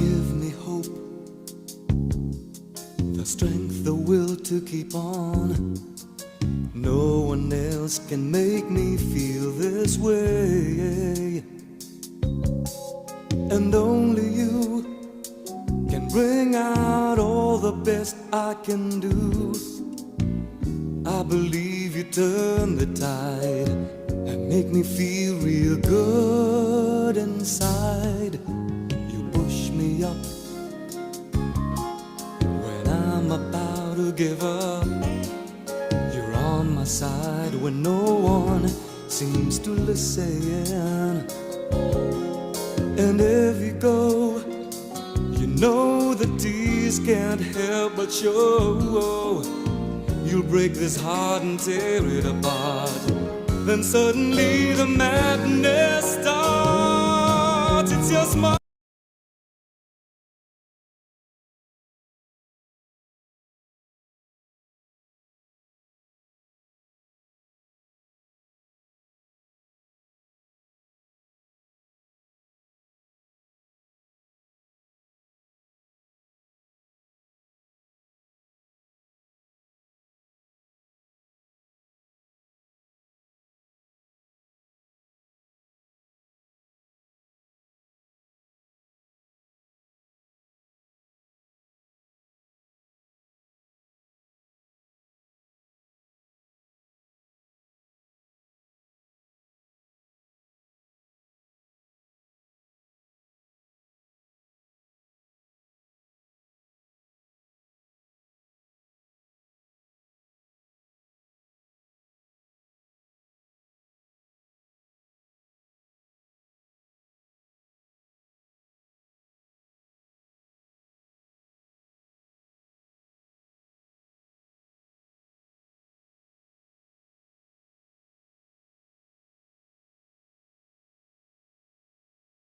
give me hope, the strength, the will to keep on. No one else can make me feel this way, and only you can bring out all the best I can do. I believe you turn the tide and make me feel real good inside. You push me up when I'm about to give up. You're on my side when no one seems to listen. And if you go, you know the tears can't help but show. You'll break this heart and tear it apart. Then suddenly the madness starts. It's your smile.